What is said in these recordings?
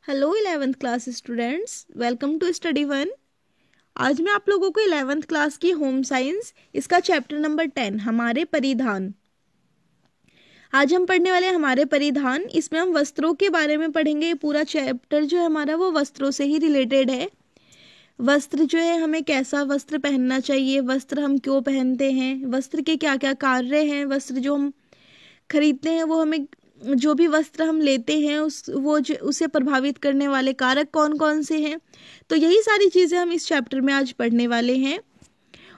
Hello 11th class students, welcome to study one. आज मैं आप लोगों को 11th क्लास की होम साइंस इसका चैप्टर नंबर 10 हमारे परिधान। आज हम पढ़ने वाले हैं हमारे परिधान। इसमें हम वस्त्रों के बारे में पढ़ेंगे। ये पूरा चैप्टर जो है हमारा वो वस्त्रों से ही रिलेटेड है। वस्त्र जो है, हमें कैसा वस्त्र पहनना चाहिए, वस्त्र हम क्यों पहनते हैं, वस्त्र के क्या क्या कार्य हैं, वस्त्र जो हम खरीदते हैं वो हमें, जो भी वस्त्र हम लेते हैं उसे प्रभावित करने वाले कारक कौन कौन से हैं। तो यही सारी चीज़ें हम इस चैप्टर में आज पढ़ने वाले हैं।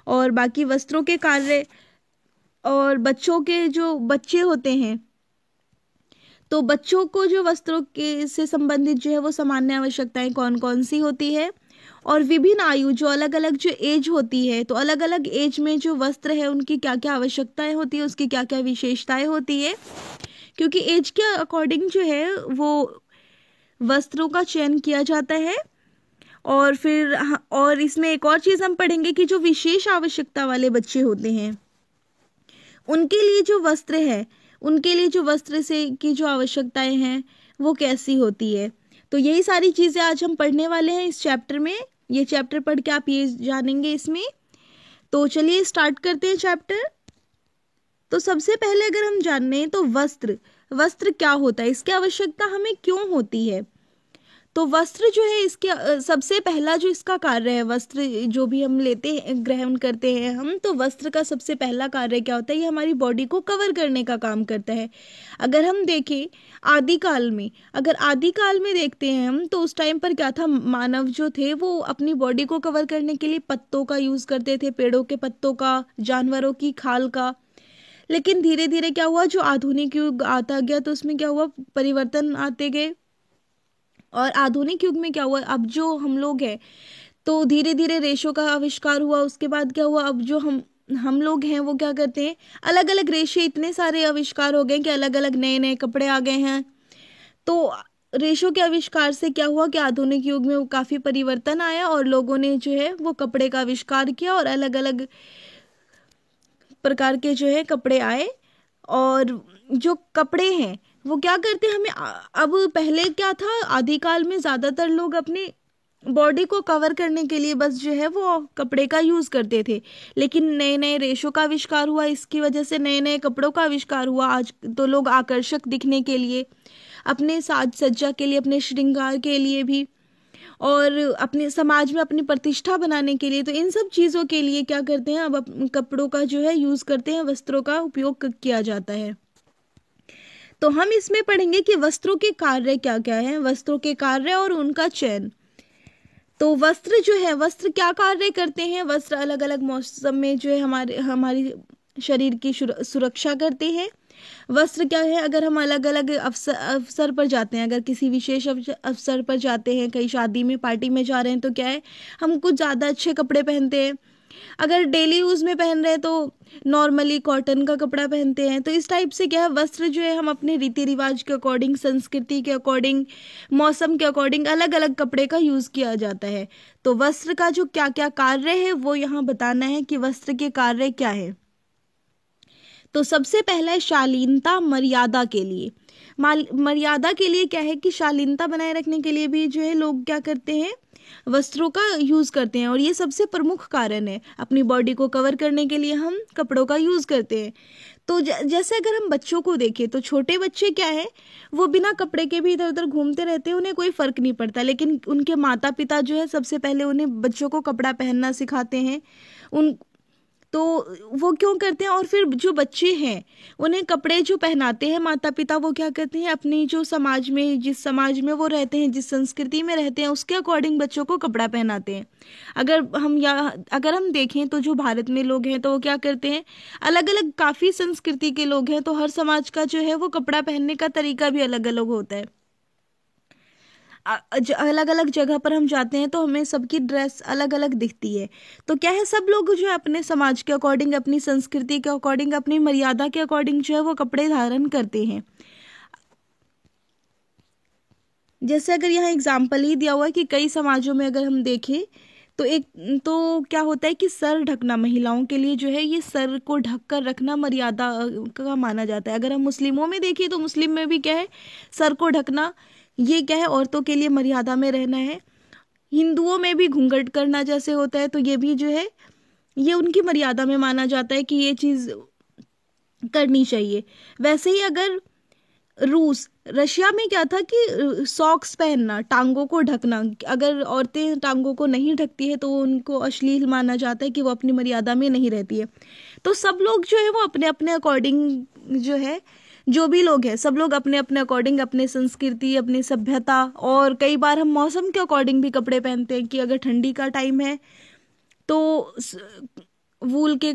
और बाकी वस्त्रों के कार्य और बच्चों के जो बच्चे होते हैं, तो बच्चों को जो वस्त्रों के से संबंधित जो है वो सामान्य आवश्यकताएं कौन कौन सी होती है, और विभिन्न आयु जो अलग अलग जो एज होती है, तो अलग अलग एज में जो वस्त्र है उनकी क्या क्या आवश्यकताएं होती है, उसकी क्या क्या विशेषताएं होती है। क्योंकि एज के अकॉर्डिंग जो है वो वस्त्रों का चयन किया जाता है। और इसमें एक और चीज़ हम पढ़ेंगे कि जो विशेष आवश्यकता वाले बच्चे होते हैं उनके लिए जो वस्त्र है, उनके लिए जो वस्त्र से की जो आवश्यकताएं हैं वो कैसी होती है। तो यही सारी चीज़ें आज हम पढ़ने वाले हैं इस चैप्टर में। ये चैप्टर पढ़ के आप ये जानेंगे इसमें। तो चलिए स्टार्ट करते हैं चैप्टर। तो सबसे पहले अगर हम जाने तो वस्त्र क्या होता है, इसकी आवश्यकता हमें क्यों होती है। तो वस्त्र जो है इसके सबसे पहला जो इसका कार्य है, वस्त्र जो भी हम लेते हैं, ग्रहण करते हैं हम, तो वस्त्र का सबसे पहला कार्य क्या होता है, ये हमारी बॉडी को कवर करने का काम करता है। अगर हम देखें आदिकाल में देखते हैं हम, तो उस टाइम पर क्या था, मानव जो थे वो अपनी बॉडी को कवर करने के लिए पत्तों का यूज करते थे, पेड़ों के पत्तों का, जानवरों की खाल का। लेकिन धीरे धीरे क्या हुआ, जो आधुनिक युग आता गया तो उसमें क्या हुआ, परिवर्तन आते गए। और आधुनिक युग में क्या हुआ, अब जो हम लोग हैं तो धीरे धीरे रेशों का आविष्कार हुआ। उसके बाद क्या हुआ, अब जो हम लोग हैं वो क्या करते हैं, अलग अलग रेशे, इतने सारे आविष्कार हो गए कि अलग अलग नए नए कपड़े आ गए हैं। तो रेशों के आविष्कार से क्या हुआ कि आधुनिक युग में वो काफ़ी परिवर्तन आया और लोगों ने जो है वो कपड़े का आविष्कार किया और अलग अलग प्रकार के जो है कपड़े आए। और जो कपड़े हैं वो क्या करते हैं, हमें अब पहले क्या था, आदिकाल में ज़्यादातर लोग अपनी बॉडी को कवर करने के लिए बस जो है वो कपड़े का यूज़ करते थे। लेकिन नए नए रेशों का आविष्कार हुआ, इसकी वजह से नए नए कपड़ों का आविष्कार हुआ। आज तो लोग आकर्षक दिखने के लिए, अपने साज सज्जा के लिए, अपने श्रृंगार के लिए भी, और अपने समाज में अपनी प्रतिष्ठा बनाने के लिए, तो इन सब चीज़ों के लिए क्या करते हैं, अब कपड़ों का जो है यूज़ करते हैं, वस्त्रों का उपयोग किया जाता है। तो हम इसमें पढ़ेंगे कि वस्त्रों के कार्य क्या क्या हैं, वस्त्रों के कार्य और उनका चयन। तो वस्त्र जो है, वस्त्र क्या कार्य करते हैं, वस्त्र अलग अलग मौसम में जो है हमारी शरीर की सुरक्षा करते हैं। वस्त्र क्या है, अगर हम अलग अलग अवसर पर जाते हैं, अगर किसी विशेष अवसर पर जाते हैं, कहीं शादी में पार्टी में जा रहे हैं, तो क्या है, हम कुछ ज़्यादा अच्छे कपड़े पहनते हैं। अगर डेली यूज़ में पहन रहे हैं तो नॉर्मली कॉटन का कपड़ा पहनते हैं। तो इस टाइप से क्या है, वस्त्र जो है हम अपने रीति रिवाज के अकॉर्डिंग, संस्कृति के अकॉर्डिंग, मौसम के अकॉर्डिंग अलग अलग कपड़े का यूज़ किया जाता है। तो वस्त्र का जो क्या क्या कार्य है वो यहाँ बताना है कि वस्त्र के कार्य क्या है। तो सबसे पहला है शालीनता, मर्यादा के लिए। मर्यादा के लिए क्या है कि शालीनता बनाए रखने के लिए भी जो है लोग क्या करते हैं, वस्त्रों का यूज़ करते हैं। और ये सबसे प्रमुख कारण है, अपनी बॉडी को कवर करने के लिए हम कपड़ों का यूज़ करते हैं। तो जैसे अगर हम बच्चों को देखें तो छोटे बच्चे क्या है, वो बिना कपड़े के भी इधर उधर घूमते रहते हैं, उन्हें कोई फ़र्क नहीं पड़ता। लेकिन उनके माता पिता जो है सबसे पहले उन्हें, बच्चों को कपड़ा पहनना सिखाते हैं। उन तो वो क्यों करते हैं, और फिर जो बच्चे हैं उन्हें कपड़े जो पहनाते हैं माता पिता, वो क्या करते हैं, अपनी जो समाज में, जिस समाज में वो रहते हैं, जिस संस्कृति में रहते हैं, उसके अकॉर्डिंग बच्चों को कपड़ा पहनाते हैं। अगर हम देखें तो जो भारत में लोग हैं तो वो क्या करते हैं, अलग अलग काफ़ी संस्कृति के लोग हैं, तो हर समाज का जो है वो कपड़ा पहनने का तरीका भी अलग अलग होता है। अलग अलग जगह पर हम जाते हैं तो हमें सबकी ड्रेस अलग अलग दिखती है। तो क्या है, सब लोग जो है अपने समाज के अकॉर्डिंग, अपनी संस्कृति के अकॉर्डिंग, अपनी मर्यादा के अकॉर्डिंग जो है वो कपड़े धारण करते हैं। जैसे अगर यहाँ एग्जाम्पल ही दिया हुआ है कि कई समाजों में अगर हम देखें तो क्या होता है कि सर ढकना, महिलाओं के लिए जो है ये सर को ढक कर रखना मर्यादा का माना जाता है। अगर हम मुस्लिमों में देखें तो मुस्लिम में भी क्या है, सर को ढकना ये क्या है, औरतों के लिए मर्यादा में रहना है। हिंदुओं में भी घूंघट करना जैसे होता है, तो ये भी जो है ये उनकी मर्यादा में माना जाता है कि ये चीज करनी चाहिए। वैसे ही अगर रशिया में क्या था कि सॉक्स पहनना, टांगों को ढकना, अगर औरतें टांगों को नहीं ढकती है तो उनको अश्लील माना जाता है कि वो अपनी मर्यादा में नहीं रहती है। तो सब लोग जो है वो अपने अपने अकॉर्डिंग जो है, जो भी लोग हैं सब लोग अपने अपने अकॉर्डिंग अपने संस्कृति, अपनी सभ्यता, और कई बार हम मौसम के अकॉर्डिंग भी कपड़े पहनते हैं कि अगर ठंडी का टाइम है तो वूल के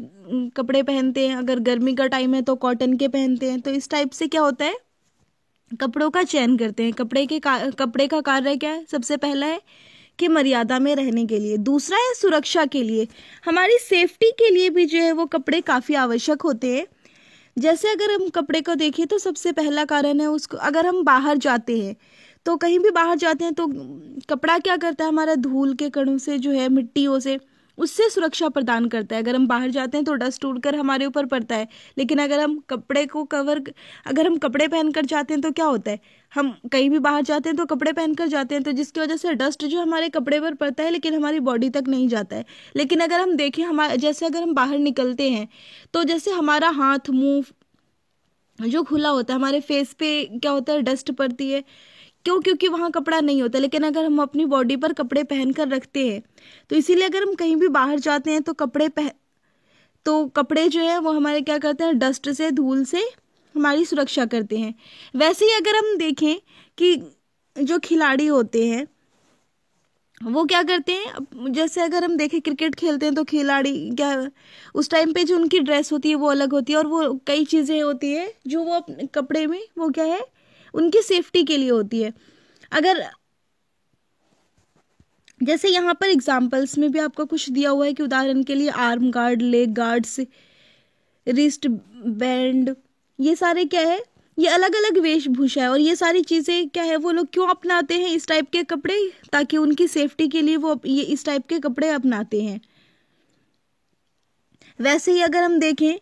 कपड़े पहनते हैं, अगर गर्मी का टाइम है तो कॉटन के पहनते हैं। तो इस टाइप से क्या होता है, कपड़ों का चयन करते हैं। कपड़े का कार्य क्या है, सबसे पहला है कि मर्यादा में रहने के लिए, दूसरा है सुरक्षा के लिए, हमारी सेफ्टी के लिए भी जो है वो कपड़े काफ़ी आवश्यक होते हैं। जैसे अगर हम कपड़े को देखें तो सबसे पहला कारण है उसको, अगर हम बाहर जाते हैं तो कहीं भी बाहर जाते हैं तो कपड़ा क्या करता है, हमारा धूल के कणों से जो है, मिट्टियों से, उससे सुरक्षा प्रदान करता है। अगर हम बाहर जाते हैं तो डस्ट उड़कर हमारे ऊपर पड़ता है, लेकिन अगर हम अगर हम कपड़े पहनकर जाते हैं तो क्या होता है, हम कहीं भी बाहर जाते हैं तो कपड़े पहनकर जाते हैं, तो जिसकी वजह से डस्ट जो हमारे कपड़े पर पड़ता है लेकिन हमारी बॉडी तक नहीं जाता है। लेकिन अगर हम देखें, हमारे जैसे अगर हम बाहर निकलते हैं तो जैसे हमारा हाथ मुंह जो खुला होता है, हमारे फेस पे क्या होता है, डस्ट पड़ती है। क्यों? क्योंकि वहाँ कपड़ा नहीं होता। लेकिन अगर हम अपनी बॉडी पर कपड़े पहन कर रखते हैं तो इसीलिए अगर हम कहीं भी बाहर जाते हैं तो कपड़े जो है वो हमारे क्या करते हैं, डस्ट से, धूल से हमारी सुरक्षा करते हैं। वैसे ही अगर हम देखें कि जो खिलाड़ी होते हैं वो क्या करते हैं, जैसे अगर हम देखें क्रिकेट खेलते हैं तो खिलाड़ी क्या, उस टाइम पे जो उनकी ड्रेस होती है वो अलग होती है, और वो कई चीज़ें होती है जो वो अपने कपड़े में वो क्या है, उनकी सेफ्टी के लिए होती है। अगर जैसे यहाँ पर एग्जाम्पल्स में भी आपको कुछ दिया हुआ है कि उदाहरण के लिए arm guard, leg guards, wrist band, ये सारे क्या है, ये अलग अलग वेशभूषा है। और ये सारी चीज़ें क्या है, वो लोग क्यों अपनाते हैं इस टाइप के कपड़े, ताकि उनकी सेफ्टी के लिए वो ये इस टाइप के कपड़े अपनाते हैं। वैसे ही अगर हम देखें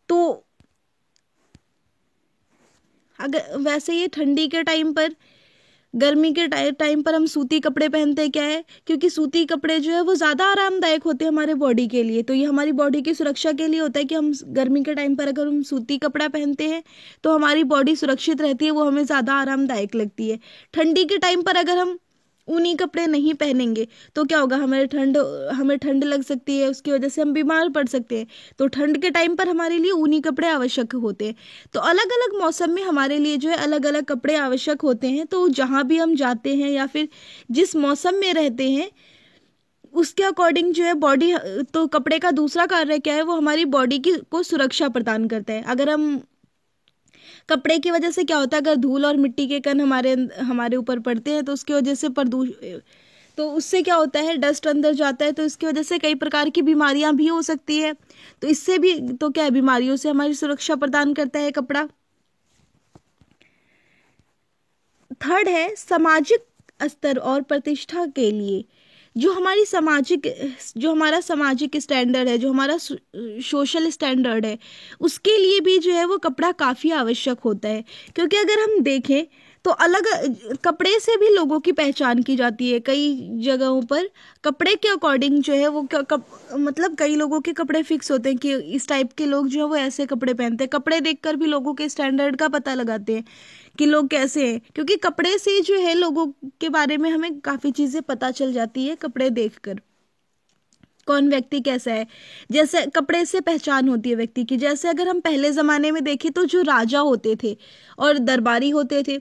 तो अगर वैसे ये ठंडी के टाइम पर, गर्मी के टाइम पर हम सूती कपड़े पहनते हैं, क्या है, क्योंकि सूती कपड़े जो है वो ज़्यादा आरामदायक होते हैं हमारे बॉडी के लिए। तो ये हमारी बॉडी की सुरक्षा के लिए होता है कि हम गर्मी के टाइम पर अगर हम सूती कपड़ा पहनते हैं तो हमारी बॉडी सुरक्षित रहती है, वो हमें ज़्यादा आरामदायक लगती है। ठंडी के टाइम पर अगर हम ऊनी कपड़े नहीं पहनेंगे तो क्या होगा, हमें ठंड लग सकती है, उसकी वजह से हम बीमार पड़ सकते हैं। तो ठंड के टाइम पर हमारे लिए ऊनी कपड़े आवश्यक होते हैं। तो अलग अलग मौसम में हमारे लिए जो है अलग अलग कपड़े आवश्यक होते हैं। तो जहाँ भी हम जाते हैं या फिर जिस मौसम में रहते हैं उसके अकॉर्डिंग जो है बॉडी, तो कपड़े का दूसरा कार्य क्या है, वो हमारी बॉडी की को सुरक्षा प्रदान करता है। अगर हम कपड़े की वजह से क्या होता है, अगर धूल और मिट्टी के कण हमारे ऊपर पड़ते हैं तो उसकी वजह से तो उससे क्या होता है, डस्ट अंदर जाता है, तो इसकी वजह से कई प्रकार की बीमारियां भी हो सकती है। तो इससे भी तो क्या है, बीमारियों से हमारी सुरक्षा प्रदान करता है कपड़ा। थर्ड है सामाजिक स्तर और प्रतिष्ठा के लिए, जो हमारा सामाजिक स्टैंडर्ड है, जो हमारा सोशल स्टैंडर्ड है, उसके लिए भी जो है वो कपड़ा काफ़ी आवश्यक होता है। क्योंकि अगर हम देखें तो अलग कपड़े से भी लोगों की पहचान की जाती है। कई जगहों पर कपड़े के अकॉर्डिंग जो है वो मतलब कई लोगों के कपड़े फिक्स होते हैं कि इस टाइप के लोग जो है वो ऐसे कपड़े पहनते हैं। कपड़े देखकर भी लोगों के स्टैंडर्ड का पता लगाते हैं कि लोग कैसे हैं, क्योंकि कपड़े से जो है लोगों के बारे में हमें काफ़ी चीज़ें पता चल जाती है। कपड़े देखकर कौन व्यक्ति कैसा है, जैसे कपड़े से पहचान होती है व्यक्ति की। जैसे अगर हम पहले ज़माने में देखें तो जो राजा होते थे और दरबारी होते थे,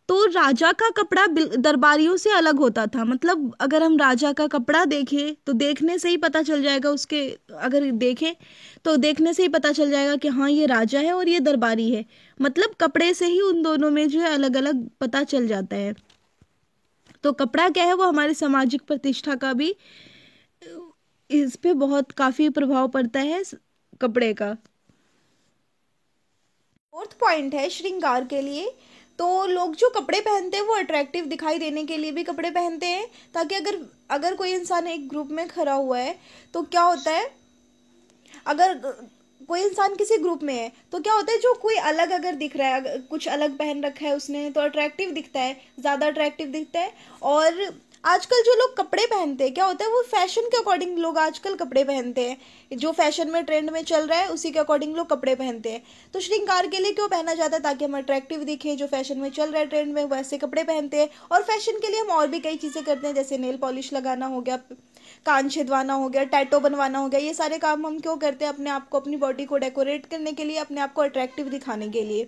तो राजा का कपड़ा दरबारियों से अलग होता था। मतलब अगर हम राजा का कपड़ा देखें तो देखने से ही पता चल जाएगा, उसके अगर देखें तो देखने से ही पता चल जाएगा कि हाँ ये राजा है और ये दरबारी है। मतलब कपड़े से ही उन दोनों में जो है अलग अलग पता चल जाता है। तो कपड़ा क्या है, वो हमारी सामाजिक प्रतिष्ठा का भी, इस पे बहुत काफी प्रभाव पड़ता है कपड़े का। फोर्थ पॉइंट है श्रृंगार के लिए। तो लोग जो कपड़े पहनते हैं वो अट्रैक्टिव दिखाई देने के लिए भी कपड़े पहनते हैं, ताकि अगर कोई इंसान एक ग्रुप में खड़ा हुआ है तो क्या होता है, अगर कोई इंसान किसी ग्रुप में है तो क्या होता है, जो कोई अलग अगर दिख रहा है, कुछ अलग पहन रखा है उसने, तो अट्रैक्टिव दिखता है, ज़्यादा अट्रैक्टिव दिखता है। और आजकल जो लोग कपड़े पहनते हैं क्या होता है, वो फैशन के अकॉर्डिंग लोग आजकल कपड़े पहनते हैं, जो फैशन में ट्रेंड में चल रहा है उसी के अकॉर्डिंग लोग कपड़े पहनते हैं। तो श्रृंगार के लिए क्यों पहना जाता है, ताकि हम अट्रैक्टिव दिखें, जो फैशन में चल रहा है ट्रेंड में वैसे कपड़े पहनते हैं। और फैशन के लिए हम और भी कई चीज़ें करते हैं, जैसे नेल पॉलिश लगाना हो गया, कान छिदवाना हो गया, टैटो बनवाना हो गया। ये सारे काम हम क्यों करते हैं, अपने आप को, अपनी बॉडी को डेकोरेट करने के लिए, अपने आप को अट्रैक्टिव दिखाने के लिए।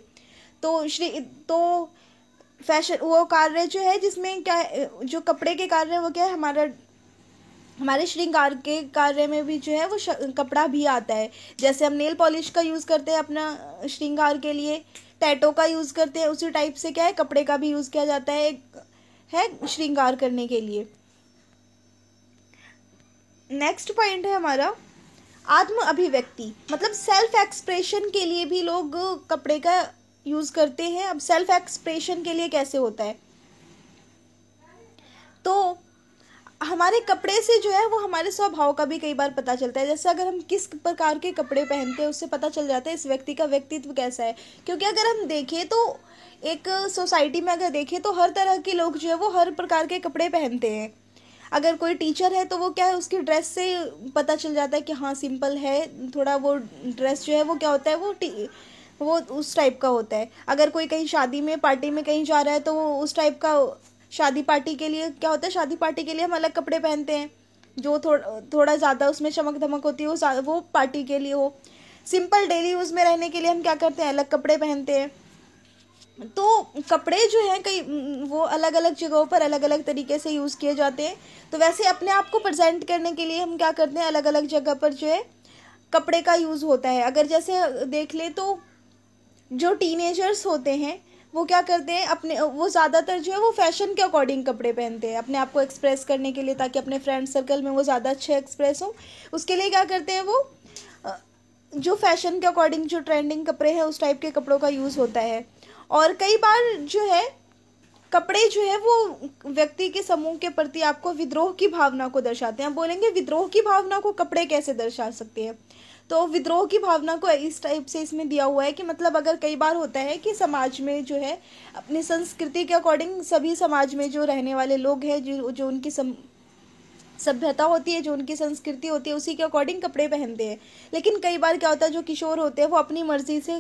तो तो फैशन वो कार्य जो है जिसमें क्या है, जो कपड़े के कार्य है वो क्या है, हमारे श्रृंगार के कार्य में भी जो है वो कपड़ा भी आता है। जैसे हम नेल पॉलिश का यूज़ करते हैं अपना श्रृंगार के लिए, टैटो का यूज़ करते हैं, उसी टाइप से क्या है कपड़े का भी यूज़ किया जाता है श्रृंगार करने के लिए। नेक्स्ट पॉइंट है हमारा आत्म अभिव्यक्ति, मतलब सेल्फ एक्सप्रेशन के लिए भी लोग कपड़े का यूज़ करते हैं। अब सेल्फ एक्सप्रेशन के लिए कैसे होता है, तो हमारे कपड़े से जो है वो हमारे स्वभाव का भी कई बार पता चलता है। जैसे अगर हम किस प्रकार के कपड़े पहनते हैं उससे पता चल जाता है इस व्यक्ति का व्यक्तित्व कैसा है। क्योंकि अगर हम देखें तो एक सोसाइटी में अगर देखें तो हर तरह के लोग जो है वो हर प्रकार के कपड़े पहनते हैं। अगर कोई टीचर है तो वो क्या है, उसकी ड्रेस से पता चल जाता है कि हाँ सिंपल है, थोड़ा वो ड्रेस जो है वो क्या होता है, वो उस टाइप का होता है। अगर कोई कहीं शादी में पार्टी में कहीं जा रहा है तो वो उस टाइप का, शादी पार्टी के लिए क्या होता है, शादी पार्टी के लिए हम अलग कपड़े पहनते हैं, जो थोड़ा ज़्यादा उसमें चमक धमक होती है, वो पार्टी के लिए हो। सिंपल डेली यूज़ में रहने के लिए हम क्या करते हैं, अलग कपड़े पहनते हैं। तो कपड़े जो हैं कई वो अलग अलग जगहों पर अलग अलग तरीके से यूज़ किए जाते हैं। तो वैसे अपने आप को प्रेजेंट करने के लिए हम क्या करते हैं, अलग अलग जगह पर जो है कपड़े का यूज़ होता है। अगर जैसे देख ले तो जो टीनेजर्स होते हैं वो क्या करते हैं, अपने वो ज़्यादातर जो है वो फैशन के अकॉर्डिंग कपड़े पहनते हैं अपने आप को एक्सप्रेस करने के लिए, ताकि अपने फ्रेंड सर्कल में वो ज़्यादा अच्छे एक्सप्रेस हो। उसके लिए क्या करते हैं वो जो फैशन के अकॉर्डिंग जो ट्रेंडिंग कपड़े हैं उस टाइप के कपड़ों का यूज़ होता है। और कई बार जो है कपड़े जो है वो व्यक्ति के समूह के प्रति आपको विद्रोह की भावना को दर्शाते हैं। हम बोलेंगे विद्रोह की भावना को कपड़े कैसे दर्शा सकते हैं, तो विद्रोह की भावना को इस टाइप से इसमें दिया हुआ है कि मतलब अगर कई बार होता है कि समाज में जो है अपनी संस्कृति के अकॉर्डिंग सभी समाज में जो रहने वाले लोग हैं, जो उनकी सभ्यता होती है, जो उनकी संस्कृति होती है, उसी के अकॉर्डिंग कपड़े पहनते हैं। लेकिन कई बार क्या होता है, जो किशोर होते हैं वो अपनी मर्जी से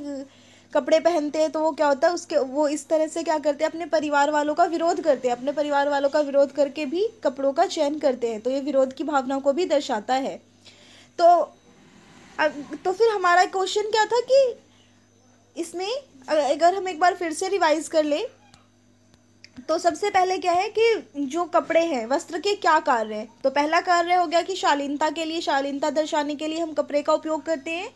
कपड़े पहनते हैं, तो वो क्या होता है उसके वो इस तरह से क्या करते हैं, अपने परिवार वालों का विरोध करते हैं, अपने परिवार वालों का विरोध करके भी कपड़ों का चयन करते हैं। तो ये विरोध की भावना को भी दर्शाता है। तो तो फिर हमारा क्वेश्चन क्या था कि इसमें अगर हम एक बार फिर से रिवाइज कर ले तो सबसे पहले क्या है कि जो कपड़े हैं वस्त्र के क्या कार्य हैं। तो पहला कार्य हो गया कि शालीनता के लिए, शालीनता दर्शाने के लिए हम कपड़े का उपयोग करते हैं।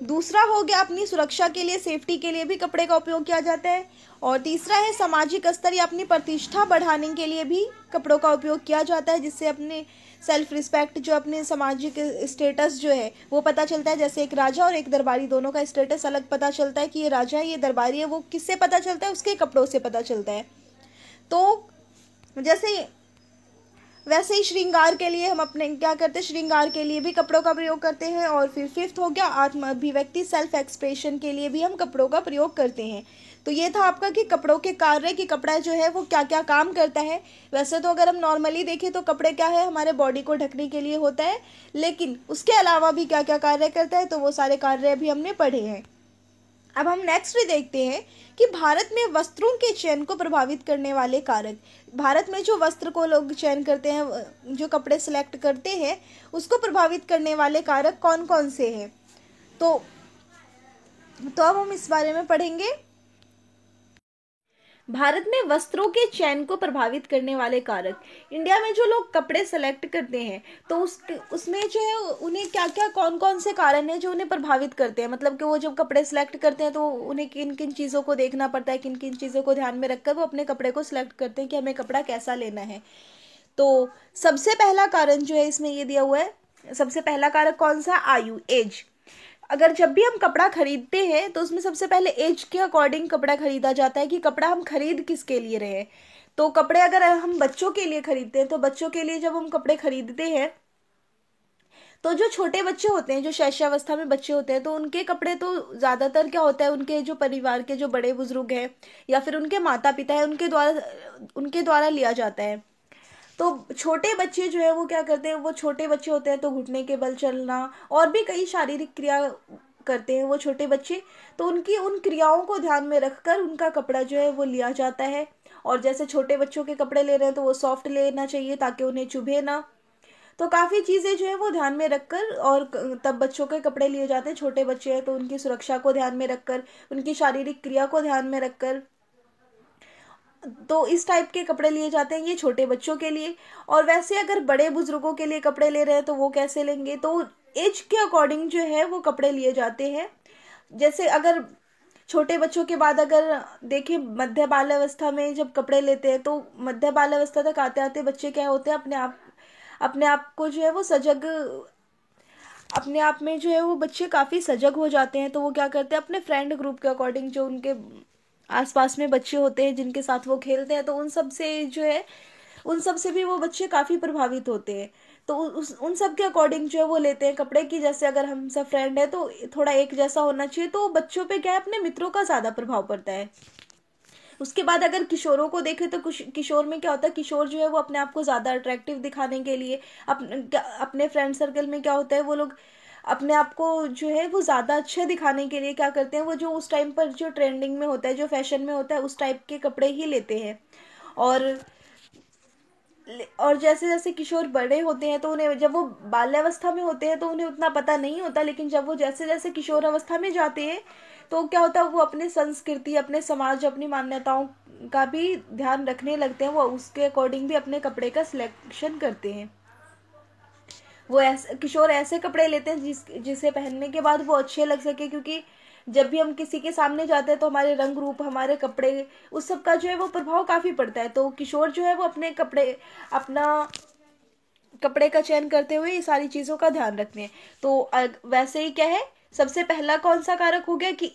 दूसरा हो गया अपनी सुरक्षा के लिए, सेफ्टी के लिए भी कपड़े का उपयोग किया जाता है। और तीसरा है सामाजिक स्तर या अपनी प्रतिष्ठा बढ़ाने के लिए भी कपड़ों का उपयोग किया जाता है, जिससे अपने सेल्फ रिस्पेक्ट, जो अपने सामाजिक स्टेटस जो है वो पता चलता है। जैसे एक राजा और एक दरबारी दोनों का स्टेटस अलग पता चलता है कि ये राजा है ये दरबारी है, वो किससे पता चलता है, उसके कपड़ों से पता चलता है। तो जैसे वैसे ही श्रृंगार के लिए हम अपने क्या करते हैं, श्रृंगार के लिए भी कपड़ों का प्रयोग करते हैं। और फिर फिफ्थ हो गया आत्म अभिव्यक्ति, सेल्फ एक्सप्रेशन के लिए भी हम कपड़ों का प्रयोग करते हैं। तो ये था आपका कि कपड़ों के कार्य, कि कपड़ा जो है वो क्या क्या काम करता है। वैसे तो अगर हम नॉर्मली देखें तो कपड़े क्या है, हमारे बॉडी को ढकने के लिए होता है, लेकिन उसके अलावा भी क्या क्या कार्य करता है, तो वो सारे कार्य भी हमने पढ़े हैं। अब हम नेक्स्ट देखते हैं कि भारत में वस्त्रों के चयन को प्रभावित करने वाले कारक। भारत में जो वस्त्र को लोग चयन करते हैं, जो कपड़े सिलेक्ट करते हैं, उसको प्रभावित करने वाले कारक कौन कौन से हैं। तो अब हम इस बारे में पढ़ेंगे। भारत में वस्त्रों के चयन को प्रभावित करने वाले कारक। इंडिया में जो लोग कपड़े सेलेक्ट करते हैं तो उसमें जो है उन्हें क्या क्या कौन कौन से कारण हैं जो उन्हें प्रभावित करते हैं। मतलब कि वो जब कपड़े सेलेक्ट करते हैं तो उन्हें किन किन चीज़ों को देखना पड़ता है, किन किन चीज़ों को ध्यान में रखकर वो अपने कपड़े को सिलेक्ट करते हैं कि हमें कपड़ा कैसा लेना है। तो सबसे पहला कारण जो है इसमें ये दिया हुआ है, सबसे पहला कारक कौन सा, आयु, एज। अगर जब भी हम कपड़ा खरीदते हैं तो उसमें सबसे पहले एज के अकॉर्डिंग कपड़ा खरीदा जाता है कि कपड़ा हम खरीद किसके लिए रहे हैं। तो कपड़े अगर हम बच्चों के लिए खरीदते हैं तो बच्चों के लिए जब हम कपड़े खरीदते हैं तो जो छोटे बच्चे होते हैं, जो शैशवावस्था में बच्चे होते हैं, तो उनके कपड़े तो ज्यादातर क्या होता है, उनके जो परिवार के जो बड़े बुजुर्ग हैं या फिर उनके माता पिता है, उनके द्वारा लिया जाता है। तो छोटे बच्चे जो है वो क्या करते हैं, वो छोटे बच्चे होते हैं तो घुटने के बल चलना और भी कई शारीरिक क्रिया करते हैं वो छोटे बच्चे। तो उनकी उन क्रियाओं को ध्यान में रखकर उनका कपड़ा जो है वो लिया जाता है। और जैसे छोटे बच्चों के कपड़े ले रहे हैं तो वो सॉफ्ट लेना चाहिए ताकि उन्हें चुभे ना। तो काफ़ी चीज़ें जो है वो ध्यान में रखकर और तब बच्चों के कपड़े लिए जाते हैं। छोटे बच्चे हैं तो उनकी सुरक्षा को ध्यान में रखकर, उनकी शारीरिक क्रिया को ध्यान में रखकर, तो इस टाइप के कपड़े लिए जाते हैं, ये छोटे बच्चों के लिए। और वैसे अगर बड़े बुजुर्गों के लिए कपड़े ले रहे हैं तो वो कैसे लेंगे, तो एज के अकॉर्डिंग जो है वो कपड़े लिए जाते हैं। जैसे अगर छोटे बच्चों के बाद अगर देखें, मध्य बाल्यावस्था में जब कपड़े लेते हैं तो मध्य बाल्यावस्था तक आते आते बच्चे क्या होते हैं, अपने आप को जो है वो सजग, अपने आप में जो है वो बच्चे काफ़ी सजग हो जाते हैं। तो वो क्या करते हैं, अपने फ्रेंड ग्रुप के अकॉर्डिंग, जो उनके आसपास में बच्चे होते हैं जिनके साथ वो खेलते हैं, तो उन सब से जो है, उन सब से भी वो बच्चे काफ़ी प्रभावित होते हैं। तो उन सब के अकॉर्डिंग जो है वो लेते हैं कपड़े की। जैसे अगर हम सब फ्रेंड है तो थोड़ा एक जैसा होना चाहिए, तो बच्चों पे क्या है, अपने मित्रों का ज़्यादा प्रभाव पड़ता है। उसके बाद अगर किशोरों को देखें तो किशोर में क्या होता है, किशोर जो है वो अपने आप को ज़्यादा अट्रैक्टिव दिखाने के लिए अपने फ्रेंड सर्कल में क्या होता है, वो लोग अपने आप को जो है वो ज़्यादा अच्छे दिखाने के लिए क्या करते हैं, वो जो उस टाइम पर जो ट्रेंडिंग में होता है, जो फैशन में होता है, उस टाइप के कपड़े ही लेते हैं। और और जैसे जैसे किशोर बड़े होते हैं तो उन्हें, जब वो बाल्यावस्था में होते हैं तो उन्हें उतना पता नहीं होता, लेकिन जब वो जैसे जैसे किशोर अवस्था में जाते हैं तो क्या होता है, वो अपने संस्कृति, अपने समाज, अपनी मान्यताओं का भी ध्यान रखने लगते हैं। वो उसके अकॉर्डिंग भी अपने कपड़े का सिलेक्शन करते हैं। वो ऐसे किशोर ऐसे कपड़े लेते हैं जिसे पहनने के बाद वो अच्छे लग सके, क्योंकि जब भी हम किसी के सामने जाते हैं तो हमारे रंग रूप, हमारे कपड़े, उस सब का जो है वो प्रभाव काफी पड़ता है। तो किशोर जो है वो अपना कपड़े का चयन करते हुए ये सारी चीजों का ध्यान रखते हैं। तो वैसे ही क्या है, सबसे पहला कौन सा कारक हो गया कि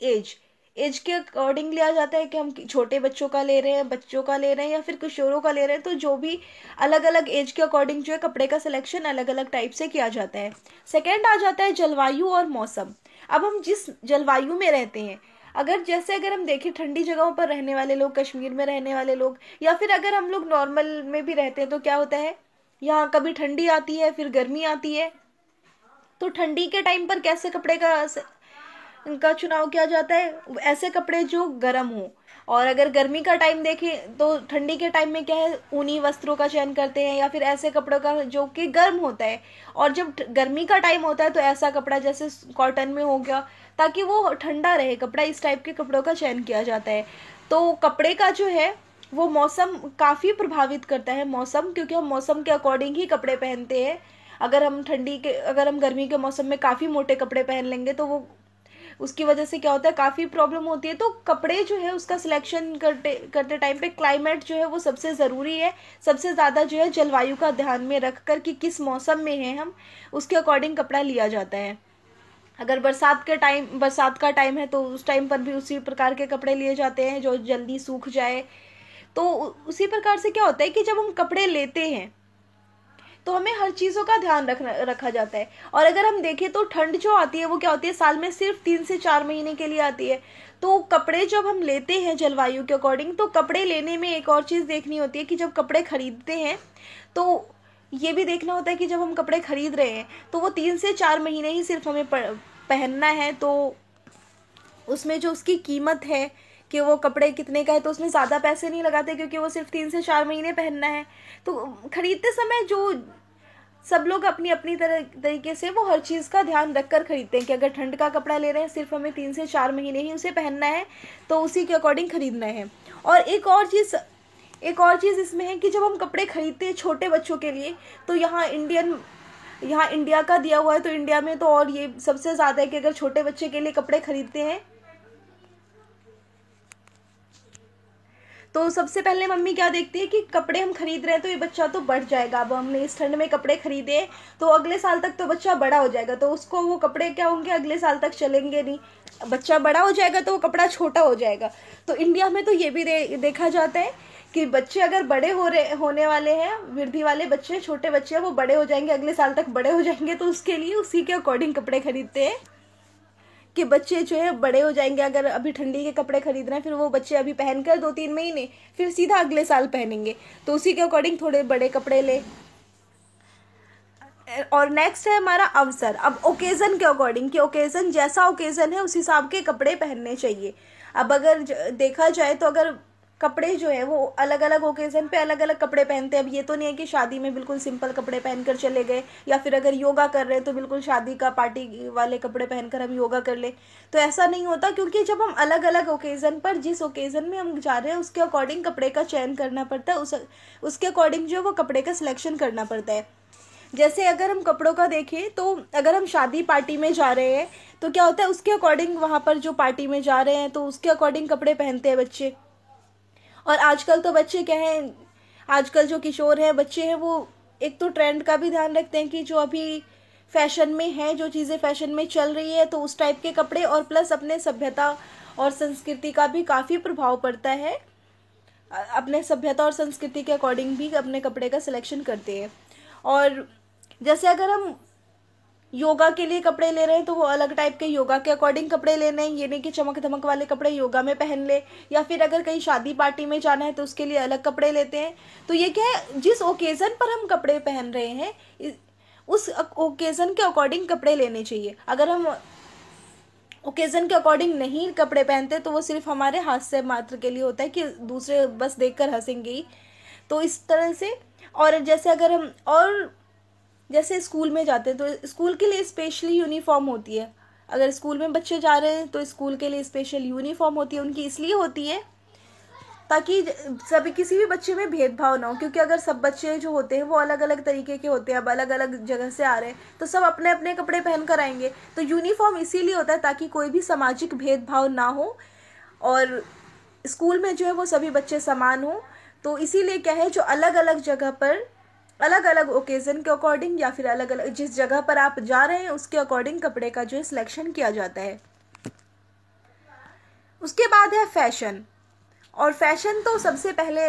एज के अकॉर्डिंग लिया जाता है कि हम छोटे बच्चों का ले रहे हैं, बच्चों का ले रहे हैं या फिर किशोरों का ले रहे हैं। तो जो भी अलग अलग एज के अकॉर्डिंग जो है कपड़े का सिलेक्शन अलग अलग टाइप से किया जाता है। सेकेंड आ जाता है जलवायु और मौसम। अब हम जिस जलवायु में रहते हैं, अगर हम देखें ठंडी जगहों पर रहने वाले लोग, कश्मीर में रहने वाले लोग, या फिर अगर हम लोग नॉर्मल में भी रहते हैं तो क्या होता है, यहाँ कभी ठंडी आती है फिर गर्मी आती है। तो ठंडी के टाइम पर कैसे कपड़े का चुनाव किया जाता है, ऐसे कपड़े जो गर्म हो। और अगर गर्मी का टाइम देखें तो ठंडी के टाइम में क्या है, ऊनी वस्त्रों का चयन करते हैं या फिर ऐसे कपड़ों का जो कि गर्म होता है। और जब गर्मी का टाइम होता है तो ऐसा कपड़ा जैसे कॉटन में हो गया, ताकि वो ठंडा रहे कपड़ा, इस टाइप के कपड़ों का चयन किया जाता है। तो कपड़े का जो है वो मौसम काफ़ी प्रभावित करता है, मौसम, क्योंकि हम मौसम के अकॉर्डिंग ही कपड़े पहनते हैं। अगर हम गर्मी के मौसम में काफ़ी मोटे कपड़े पहन लेंगे तो वो उसकी वजह से क्या होता है, काफ़ी प्रॉब्लम होती है। तो कपड़े जो है उसका सिलेक्शन करते करते टाइम पे क्लाइमेट जो है वो सबसे ज़रूरी है। सबसे ज़्यादा जो है जलवायु का ध्यान में रख कर कि किस मौसम में है हम, उसके अकॉर्डिंग कपड़ा लिया जाता है। अगर बरसात का टाइम है तो उस टाइम पर भी उसी प्रकार के कपड़े लिए जाते हैं जो जल्दी सूख जाए। तो उसी प्रकार से क्या होता है कि जब हम कपड़े लेते हैं तो हमें हर चीज़ों का ध्यान रखा जाता है। और अगर हम देखें तो ठंड जो आती है वो क्या होती है, साल में सिर्फ 3 से 4 महीने के लिए आती है। तो कपड़े जब हम लेते हैं जलवायु के अकॉर्डिंग, तो कपड़े लेने में एक और चीज़ देखनी होती है कि जब कपड़े खरीदते हैं तो ये भी देखना होता है कि जब हम कपड़े खरीद रहे हैं तो वो 3 से 4 महीने ही सिर्फ हमें पहनना है। तो उसमें जो उसकी कीमत है कि वो कपड़े कितने का है, तो उसमें ज़्यादा पैसे नहीं लगाते क्योंकि वो सिर्फ 3 से 4 महीने पहनना है। तो खरीदते समय जो सब लोग अपनी अपनी तरीके से वो हर चीज़ का ध्यान रख कर खरीदते हैं कि अगर ठंड का कपड़ा ले रहे हैं, सिर्फ हमें 3 से 4 महीने ही उसे पहनना है, तो उसी के अकॉर्डिंग खरीदना है। और एक और चीज़ इसमें है कि जब हम कपड़े खरीदते हैं छोटे बच्चों के लिए, तो यहाँ इंडिया का दिया हुआ है, तो इंडिया में तो और ये सबसे ज़्यादा है कि अगर छोटे बच्चे के लिए कपड़े खरीदते हैं तो सबसे पहले मम्मी क्या देखती है कि कपड़े हम खरीद रहे हैं तो ये बच्चा तो बढ़ जाएगा। अब हमने इस ठंड में कपड़े खरीदे तो अगले साल तक तो बच्चा बड़ा हो जाएगा, तो उसको वो कपड़े क्या होंगे, अगले साल तक चलेंगे नहीं। बच्चा बड़ा हो जाएगा तो वो कपड़ा छोटा हो जाएगा। तो इंडिया में तो ये भी देखा जाता है कि बच्चे अगर बड़े होने वाले हैं, वृद्धि वाले बच्चे, छोटे बच्चे हैं, वो बड़े हो जाएंगे, अगले साल तक बड़े हो जाएंगे, तो उसके लिए उसी के अकॉर्डिंग कपड़े खरीदते हैं कि बच्चे जो है बड़े हो जाएंगे। अगर अभी ठंडी के कपड़े खरीद रहे हैं, फिर वो बच्चे अभी पहनकर 2-3 महीने, फिर सीधा अगले साल पहनेंगे, तो उसी के अकॉर्डिंग थोड़े बड़े कपड़े ले। और नेक्स्ट है हमारा अवसर। अब ओकेजन के अकॉर्डिंग, कि ओकेजन जैसा ओकेजन है उस हिसाब के कपड़े पहनने चाहिए। अब अगर देखा जाए तो अगर कपड़े जो है वो अलग अलग ओकेजन पे अलग अलग कपड़े पहनते हैं। अब ये तो नहीं है कि शादी में बिल्कुल सिंपल कपड़े पहनकर चले गए, या फिर अगर योगा कर रहे हैं तो बिल्कुल शादी का पार्टी वाले कपड़े पहनकर हम योगा कर ले, तो ऐसा नहीं होता। क्योंकि जब हम अलग अलग ओकेजन पर, जिस ओकेजन में हम जा रहे हैं उसके अकॉर्डिंग कपड़े का चयन करना पड़ता है, उसके अकॉर्डिंग जो है वो कपड़े का सिलेक्शन करना पड़ता है। जैसे अगर हम कपड़ों का देखें तो अगर हम शादी पार्टी में जा रहे हैं तो क्या होता है, उसके अकॉर्डिंग वहाँ पर जो पार्टी में जा रहे हैं तो उसके अकॉर्डिंग कपड़े पहनते हैं बच्चे। और आजकल तो बच्चे क्या हैं, आजकल जो किशोर हैं, बच्चे हैं, वो एक तो ट्रेंड का भी ध्यान रखते हैं कि जो अभी फैशन में है, जो चीज़ें फैशन में चल रही है तो उस टाइप के कपड़े, और प्लस अपने सभ्यता और संस्कृति का भी काफ़ी प्रभाव पड़ता है। अपने सभ्यता और संस्कृति के अकॉर्डिंग भी अपने कपड़े का सिलेक्शन करते हैं। और जैसे अगर हम योगा के लिए कपड़े ले रहे हैं तो वो अलग टाइप के योगा के अकॉर्डिंग कपड़े लेने हैं, ये नहीं कि चमक धमक वाले कपड़े योगा में पहन ले। या फिर अगर कहीं शादी पार्टी में जाना है तो उसके लिए अलग कपड़े लेते हैं। तो ये क्या है, जिस ओकेजन पर हम कपड़े पहन रहे हैं उस ओकेजन के अकॉर्डिंग कपड़े लेने चाहिए। अगर हम ओकेजन के अकॉर्डिंग नहीं कपड़े पहनते तो वो सिर्फ हमारे हास्य मात्र के लिए होता है कि दूसरे बस देखकर हंसेंगे ही। तो इस तरह से। और जैसे अगर हम, और जैसे स्कूल में जाते हैं तो स्कूल के लिए स्पेशली यूनिफॉर्म होती है। अगर स्कूल में बच्चे जा रहे हैं तो स्कूल के लिए स्पेशल यूनिफॉर्म होती है। उनकी इसलिए होती है ताकि सभी, किसी भी बच्चे में भेदभाव ना हो। क्योंकि अगर सब बच्चे जो होते हैं वो अलग अलग तरीके के होते हैं, अब अलग अलग जगह से आ रहे हैं तो सब अपने अपने कपड़े पहन कर आएंगे। तो यूनिफॉर्म इसीलिए होता है ताकि कोई भी सामाजिक भेदभाव ना हो, और स्कूल में जो है वो सभी बच्चे समान हो। तो इसीलिए क्या है, जो अलग अलग जगह पर अलग अलग ओकेजन के अकॉर्डिंग, या फिर अलग अलग जिस जगह पर आप जा रहे हैं उसके अकॉर्डिंग कपड़े का जो है सिलेक्शन किया जाता है। उसके बाद है फैशन। और फैशन तो सबसे पहले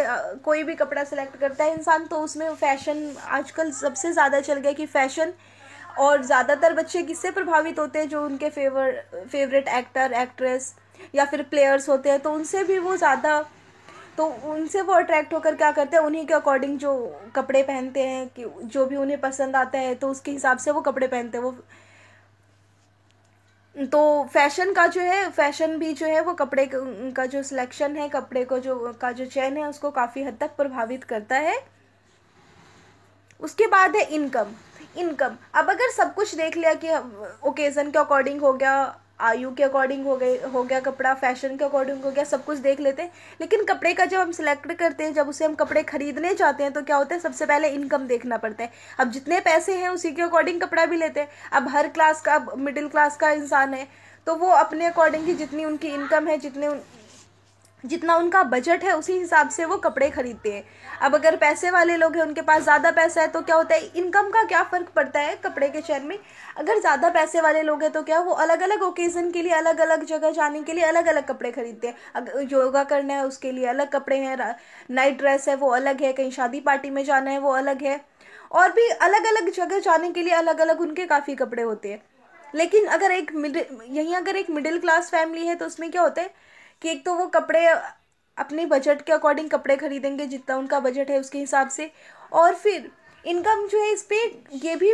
कोई भी कपड़ा सिलेक्ट करता है इंसान तो उसमें फैशन आजकल सबसे ज़्यादा चल गया कि फैशन। और ज़्यादातर बच्चे किससे प्रभावित होते हैं, जो उनके फेवरेट एक्टर एक्ट्रेस या फिर प्लेयर्स होते हैं, तो उनसे भी वो ज़्यादा, तो उनसे वो अट्रैक्ट होकर क्या करते हैं, उन्हीं के अकॉर्डिंग जो कपड़े पहनते हैं, कि जो भी उन्हें पसंद आता है तो उसके हिसाब से वो कपड़े पहनते हैं। वो तो फैशन का जो है, फैशन भी जो है वो कपड़े का जो सिलेक्शन है, कपड़े को जो चयन है उसको काफ़ी हद तक प्रभावित करता है। उसके बाद है इनकम। इनकम, अब अगर सब कुछ देख लिया कि ओकेजन के अकॉर्डिंग हो गया, आयु के अकॉर्डिंग हो गया कपड़ा, फैशन के अकॉर्डिंग हो गया, सब कुछ देख लेते हैं। लेकिन कपड़े का जब हम सिलेक्ट करते हैं, जब उसे हम कपड़े खरीदने जाते हैं तो क्या होता है, सबसे पहले इनकम देखना पड़ता है। अब जितने पैसे हैं उसी के अकॉर्डिंग कपड़ा भी लेते हैं। अब हर क्लास का, अब मिडिल क्लास का इंसान है तो वो अपने अकॉर्डिंग ही, जितनी उनकी इनकम है, जितना उनका बजट है उसी हिसाब से वो कपड़े खरीदते हैं। अब अगर पैसे वाले लोग हैं, उनके पास ज़्यादा पैसा है, तो क्या होता है, इनकम का क्या फ़र्क पड़ता है कपड़े के चयन में। अगर ज़्यादा पैसे वाले लोग हैं तो क्या, वो अलग अलग ओकेज़न के लिए, अलग अलग जगह जाने के लिए अलग अलग कपड़े खरीदते हैं। अगर योगा करना है उसके लिए अलग कपड़े हैं, नाइट ड्रेस है वो अलग है, कहीं शादी पार्टी में जाना है वो अलग है, और भी अलग अलग जगह जाने के लिए अलग अलग उनके काफ़ी कपड़े होते हैं। लेकिन अगर एक मिडिल क्लास फैमिली है तो उसमें क्या होता है कि एक तो वो कपड़े अपने बजट के अकॉर्डिंग कपड़े खरीदेंगे, जितना उनका बजट है उसके हिसाब से। और फिर इनकम जो है, इस पे ये भी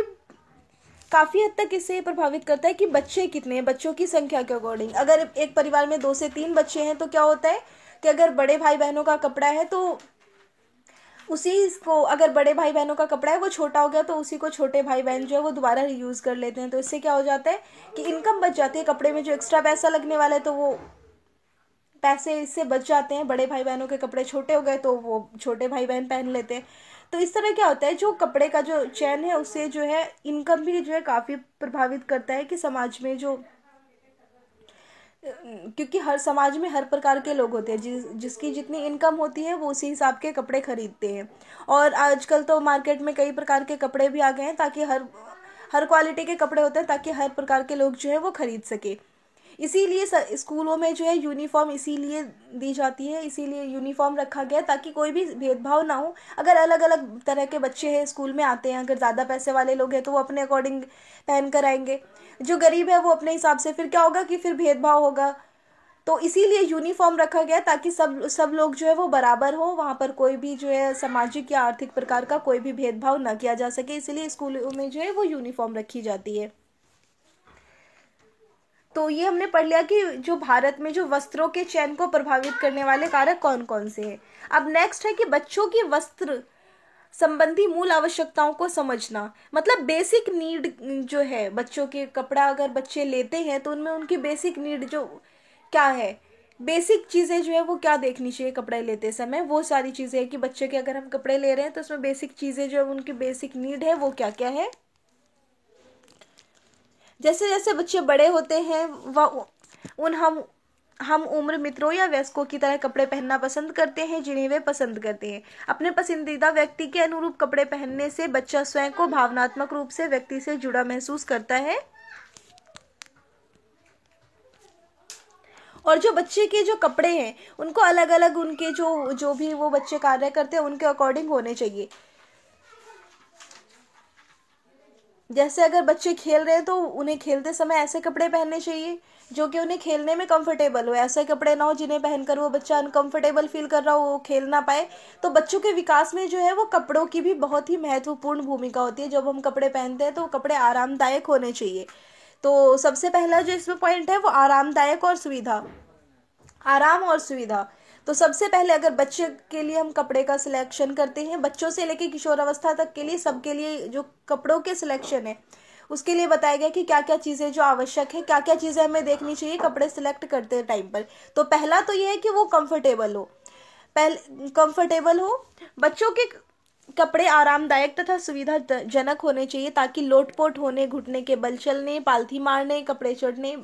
काफ़ी हद तक इससे प्रभावित करता है कि बच्चे कितने हैं, बच्चों की संख्या के अकॉर्डिंग। अगर एक परिवार में 2 से 3 बच्चे हैं तो क्या होता है कि अगर बड़े भाई बहनों का कपड़ा है तो उसी को, अगर बड़े भाई बहनों का कपड़ा है वो छोटा हो गया तो उसी को छोटे भाई बहन जो है वो दोबारा रीयूज़ कर लेते हैं। तो इससे क्या हो जाता है कि इनकम बच जाती है। कपड़े में जो एक्स्ट्रा पैसा लगने वाला है तो वो पैसे इससे बच जाते हैं। बड़े भाई बहनों के कपड़े छोटे हो गए तो वो छोटे भाई बहन पहन लेते हैं। तो इस तरह क्या होता है, जो कपड़े का जो चयन है उससे जो है इनकम भी जो है काफ़ी प्रभावित करता है कि समाज में जो, क्योंकि हर समाज में हर प्रकार के लोग होते हैं, जिसकी जितनी इनकम होती है वो उसी हिसाब के कपड़े खरीदते हैं। और आजकल तो मार्केट में कई प्रकार के कपड़े भी आ गए हैं ताकि हर क्वालिटी के कपड़े होते हैं ताकि हर प्रकार के लोग जो है वो खरीद सके। इसीलिए स्कूलों में जो है यूनिफॉर्म इसीलिए दी जाती है, इसीलिए यूनिफॉर्म रखा गया ताकि कोई भी भेदभाव ना हो। अगर अलग अलग तरह के बच्चे हैं स्कूल में आते हैं, अगर ज़्यादा पैसे वाले लोग हैं तो वो अपने अकॉर्डिंग पहन कर आएंगे, जो गरीब है वो अपने हिसाब से, फिर क्या होगा कि फिर भेदभाव होगा। तो इसीलिए यूनिफॉर्म रखा गया ताकि सब सब लोग जो है वो बराबर हो, वहाँ पर कोई भी जो है सामाजिक या आर्थिक प्रकार का कोई भी भेदभाव ना किया जा सके, इसीलिए स्कूलों में जो है वो यूनिफॉर्म रखी जाती है। तो ये हमने पढ़ लिया कि जो भारत में जो वस्त्रों के चयन को प्रभावित करने वाले कारक कौन कौन से हैं। अब नेक्स्ट है कि बच्चों की वस्त्र संबंधी मूल आवश्यकताओं को समझना, मतलब बेसिक नीड जो है बच्चों के, कपड़ा अगर बच्चे लेते हैं तो उनमें उनकी बेसिक नीड जो क्या है, बेसिक चीज़ें जो है वो क्या देखनी चाहिए कपड़े लेते समय, वो सारी चीज़ें हैं कि बच्चे के अगर हम कपड़े ले रहे हैं तो उसमें बेसिक चीज़ें जो उनकी बेसिक नीड है वो क्या क्या है। जैसे जैसे बच्चे बड़े होते हैं वह उन हम उम्र मित्रों या वयस्कों की तरह कपड़े पहनना पसंद करते हैं जिन्हें वे पसंद करते हैं। अपने पसंदीदा व्यक्ति के अनुरूप कपड़े पहनने से बच्चा स्वयं को भावनात्मक रूप से व्यक्ति से जुड़ा महसूस करता है। और जो बच्चे के जो कपड़े हैं उनको अलग अलग उनके जो जो भी वो बच्चे कार्य करते हैं उनके अकॉर्डिंग होने चाहिए। जैसे अगर बच्चे खेल रहे हैं तो उन्हें खेलते समय ऐसे कपड़े पहनने चाहिए जो कि उन्हें खेलने में कंफर्टेबल हो, ऐसे कपड़े ना हो जिन्हें पहनकर वो बच्चा अनकंफर्टेबल फील कर रहा हो, वो खेल ना पाए। तो बच्चों के विकास में जो है वो कपड़ों की भी बहुत ही महत्वपूर्ण भूमिका होती है। जब हम कपड़े पहनते हैं तो कपड़े आरामदायक होने चाहिए। तो सबसे पहला जो इसमें पॉइंट है वो आरामदायक और सुविधा, आराम और सुविधा। तो सबसे पहले अगर बच्चे के लिए हम कपड़े का सिलेक्शन करते हैं, बच्चों से लेकर किशोरावस्था तक के लिए सबके लिए जो कपड़ों के सिलेक्शन है उसके लिए बताया गया कि क्या क्या चीज़ें जो आवश्यक है, क्या क्या चीज़ें हमें देखनी चाहिए कपड़े सिलेक्ट करते टाइम पर। तो पहला तो ये है कि वो कंफर्टेबल हो, पहले कंफर्टेबल हो। बच्चों के कपड़े आरामदायक तथा सुविधाजनक होने चाहिए ताकि लोटपोट होने, घुटने के बल चलने, पालथी मारने, कपड़े चढ़ने,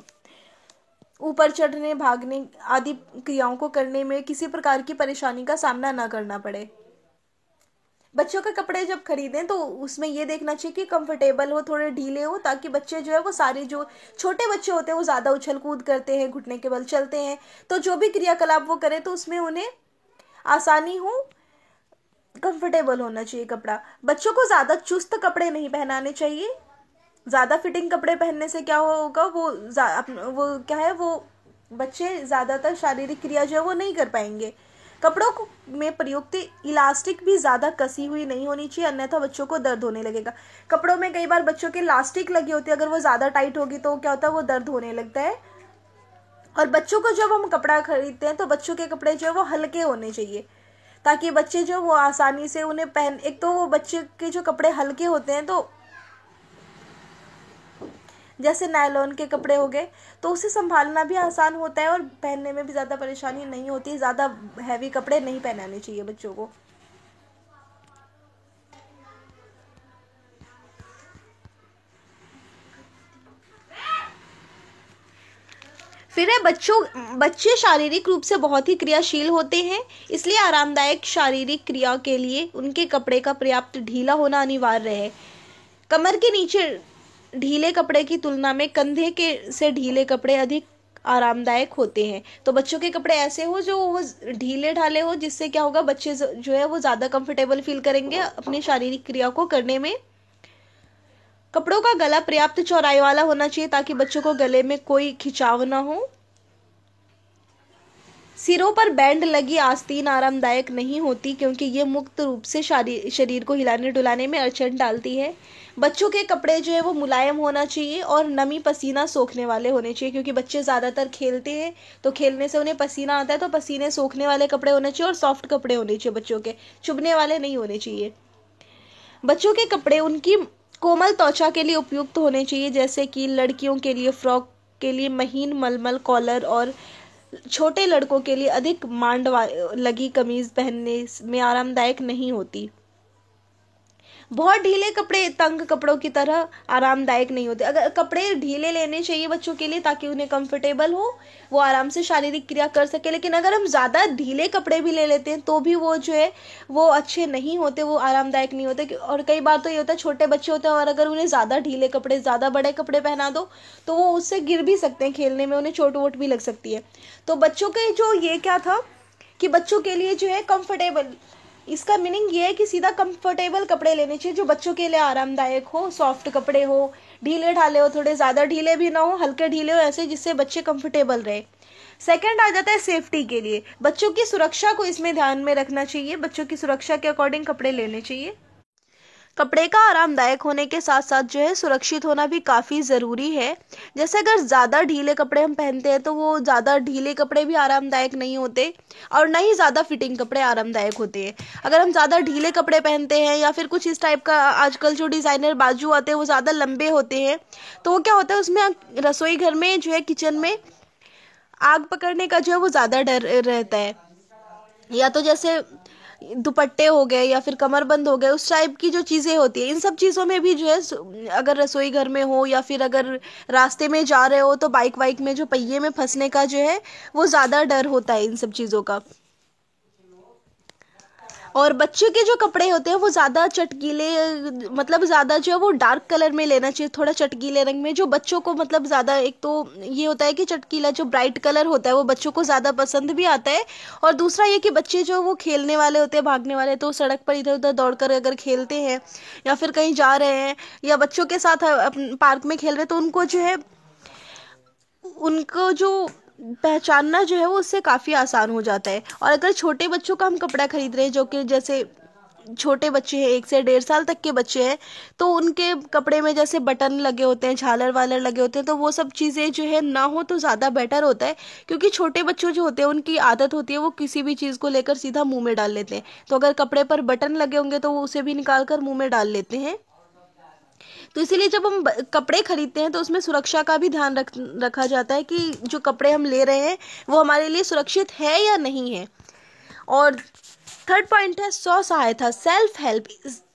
ऊपर चढ़ने, भागने आदि क्रियाओं को करने में किसी प्रकार की परेशानी का सामना ना करना पड़े। बच्चों के कपड़े जब खरीदें तो उसमें ये देखना चाहिए कि कंफर्टेबल हो, थोड़े ढीले हो, ताकि बच्चे जो है वो सारे जो छोटे बच्चे होते हैं वो ज़्यादा उछल कूद करते हैं, घुटने के बल चलते हैं, तो जो भी क्रियाकलाप वो करें तो उसमें उन्हें आसानी हो, कंफर्टेबल होना चाहिए कपड़ा। बच्चों को ज़्यादा चुस्त कपड़े नहीं पहनाने चाहिए। ज़्यादा फिटिंग कपड़े पहनने से क्या होगा, वो क्या है, वो बच्चे ज़्यादातर शारीरिक क्रिया जो है वो नहीं कर पाएंगे। कपड़ों को में प्रयुक्त इलास्टिक भी ज़्यादा कसी हुई नहीं होनी चाहिए, अन्यथा बच्चों को दर्द होने लगेगा। कपड़ों में कई बार बच्चों के इलास्टिक लगी होती है, अगर वो ज़्यादा टाइट होगी तो क्या होता है, वो दर्द होने लगता है। और बच्चों को जब हम कपड़ा खरीदते हैं तो बच्चों के कपड़े जो है वो हल्के होने चाहिए ताकि बच्चे जो वो आसानी से उन्हें पहन, एक तो वो बच्चे के जो कपड़े हल्के होते हैं तो जैसे नायलॉन के कपड़े हो गए तो उसे संभालना भी आसान होता है और पहनने में भी ज़्यादा परेशानी नहीं होती। ज़्यादा हैवी कपड़े नहीं पहनाने चाहिए बच्चों को। फिर है बच्चे शारीरिक रूप से बहुत ही क्रियाशील होते हैं, इसलिए आरामदायक शारीरिक क्रिया के लिए उनके कपड़े का पर्याप्त ढीला होना अनिवार्य है। कमर के नीचे ढीले कपड़े की तुलना में कंधे के से ढीले कपड़े अधिक आरामदायक होते हैं। तो बच्चों के कपड़े ऐसे हो जो वो ढीले ढाले हो, जिससे क्या होगा, बच्चे जो है वो ज़्यादा कंफर्टेबल फील करेंगे अपनी शारीरिक क्रिया को करने में। कपड़ों का गला पर्याप्त चौड़ाई वाला होना चाहिए ताकि बच्चों को गले में कोई खिंचाव ना हो। सिरों पर बैंड लगी आस्तीन आरामदायक नहीं होती क्योंकि ये मुक्त रूप से शरीर को हिलाने डुलाने में अड़चन डालती है। बच्चों के कपड़े जो है वो मुलायम होना चाहिए और नमी पसीना सोखने वाले होने चाहिए, क्योंकि बच्चे ज़्यादातर खेलते हैं तो खेलने से उन्हें पसीना आता है, तो पसीने सोखने वाले कपड़े होने चाहिए और सॉफ्ट कपड़े होने चाहिए बच्चों के, चुभने वाले नहीं होने चाहिए। बच्चों के कपड़े उनकी कोमल त्वचा के लिए उपयुक्त होने चाहिए, जैसे कि लड़कियों के लिए फ्रॉक के लिए महीन मलमल कॉलर और छोटे लड़कों के लिए अधिक मांड लगी कमीज पहनने में आरामदायक नहीं होती। बहुत ढीले कपड़े तंग कपड़ों की तरह आरामदायक नहीं होते। अगर कपड़े ढीले लेने चाहिए बच्चों के लिए ताकि उन्हें कंफर्टेबल हो, वो आराम से शारीरिक क्रिया कर सके, लेकिन अगर हम ज़्यादा ढीले कपड़े भी ले लेते हैं तो भी वो जो है वो अच्छे नहीं होते, वो आरामदायक नहीं होते। और कई बार तो ये होता है छोटे बच्चे होते हैं और अगर उन्हें ज़्यादा ढीले कपड़े, ज़्यादा बड़े कपड़े पहना दो तो वो उससे गिर भी सकते हैं, खेलने में उन्हें चोट वोट भी लग सकती है। तो बच्चों के जो ये क्या था कि बच्चों के लिए जो है कंफर्टेबल, इसका मीनिंग ये है कि सीधा कंफर्टेबल कपड़े लेने चाहिए जो बच्चों के लिए आरामदायक हो, सॉफ्ट कपड़े हो, ढीले ढाले हो, थोड़े ज़्यादा ढीले भी ना हो, हल्के ढीले हो, ऐसे जिससे बच्चे कंफर्टेबल रहे। सेकंड आ जाता है सेफ्टी के लिए, बच्चों की सुरक्षा को इसमें ध्यान में रखना चाहिए, बच्चों की सुरक्षा के अकॉर्डिंग कपड़े लेने चाहिए। कपड़े का आरामदायक होने के साथ साथ जो है सुरक्षित होना भी काफ़ी ज़रूरी है। जैसे अगर ज़्यादा ढीले कपड़े हम पहनते हैं तो वो ज़्यादा ढीले कपड़े भी आरामदायक नहीं होते और ना ही ज़्यादा फिटिंग कपड़े आरामदायक होते हैं। अगर हम ज़्यादा ढीले कपड़े पहनते हैं या फिर कुछ इस टाइप का आजकल जो डिज़ाइनर बाजू आते हैं वो ज़्यादा लंबे होते हैं, तो वो क्या होता है उसमें रसोई घर में जो है किचन में आग पकड़ने का जो है वो ज़्यादा डर रहता है। या तो जैसे दुपट्टे हो गए या फिर कमरबंद हो गए, उस टाइप की जो चीज़ें होती है, इन सब चीज़ों में भी जो है अगर रसोई घर में हो या फिर अगर रास्ते में जा रहे हो तो बाइक वाइक में जो पहिए में फंसने का जो है वो ज़्यादा डर होता है इन सब चीज़ों का। और बच्चे के जो कपड़े होते हैं वो ज़्यादा चटकीले, मतलब ज़्यादा जो है वो डार्क कलर में लेना चाहिए, थोड़ा चटकीले रंग में, जो बच्चों को मतलब ज़्यादा, एक तो ये होता है कि चटकीला जो ब्राइट कलर होता है वो बच्चों को ज़्यादा पसंद भी आता है, और दूसरा ये कि बच्चे जो वो खेलने वाले होते हैं, भागने वाले, तो सड़क पर इधर उधर दौड़कर अगर खेलते हैं या फिर कहीं जा रहे हैं या बच्चों के साथ पार्क में खेल रहे हैं तो उनको जो है उनको जो पहचानना जो है वो उससे काफ़ी आसान हो जाता है। और अगर छोटे बच्चों का हम कपड़ा खरीद रहे हैं, जो कि जैसे छोटे बच्चे हैं, 1 से 1.5 साल तक के बच्चे हैं, तो उनके कपड़े में जैसे बटन लगे होते हैं, झालर वालर लगे होते हैं, तो वो सब चीज़ें जो है ना हो तो ज़्यादा बेटर होता है। क्योंकि छोटे बच्चों जो होते हैं उनकी आदत होती है वो किसी भी चीज़ को लेकर सीधा मुंह में डाल लेते हैं, तो अगर कपड़े पर बटन लगे होंगे तो वो उसे भी निकाल कर मुंह में डाल लेते हैं। तो इसीलिए जब हम कपड़े खरीदते हैं तो उसमें सुरक्षा का भी ध्यान रखा जाता है कि जो कपड़े हम ले रहे हैं वो हमारे लिए सुरक्षित है या नहीं है। और थर्ड पॉइंट है स्व सहायता, सेल्फ हेल्प।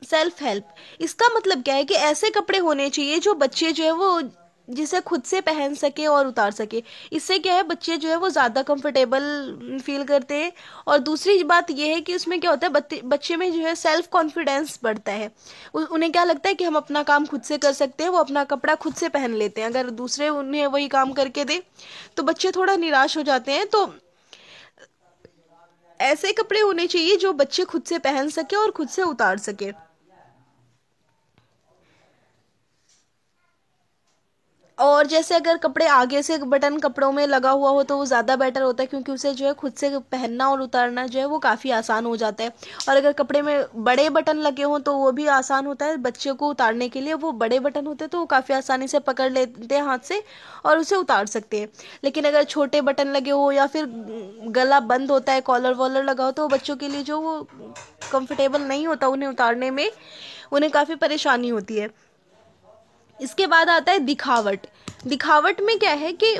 सेल्फ हेल्प इसका मतलब क्या है कि ऐसे कपड़े होने चाहिए जो बच्चे जो है वो जिसे खुद से पहन सके और उतार सके। इससे क्या है बच्चे जो है वो ज़्यादा कंफर्टेबल फील करते हैं। और दूसरी बात ये है कि उसमें क्या होता है बच्चे में जो है सेल्फ कॉन्फिडेंस बढ़ता है। उन्हें क्या लगता है कि हम अपना काम खुद से कर सकते हैं, वो अपना कपड़ा खुद से पहन लेते हैं। अगर दूसरे उन्हें वही काम करके दे तो बच्चे थोड़ा निराश हो जाते हैं। तो ऐसे कपड़े होने चाहिए जो बच्चे खुद से पहन सके और खुद से उतार सके। और जैसे अगर कपड़े आगे से बटन कपड़ों में लगा हुआ हो तो वो ज़्यादा बेटर होता है, क्योंकि उसे जो है खुद से पहनना और उतारना जो है वो काफ़ी आसान हो जाता है। और अगर कपड़े में बड़े बटन लगे हों तो वो भी आसान होता है बच्चे को उतारने के लिए। वो बड़े बटन होते हैं तो वो काफ़ी आसानी से पकड़ लेते हैं हाथ से और उसे उतार सकते हैं। लेकिन अगर छोटे बटन लगे हो या फिर गला बंद होता है, कॉलर वॉलर लगा हो, तो बच्चों के लिए जो वो कंफर्टेबल नहीं होता उन्हें उतारने में, उन्हें काफ़ी परेशानी होती है। इसके बाद आता है दिखावट। दिखावट में क्या है कि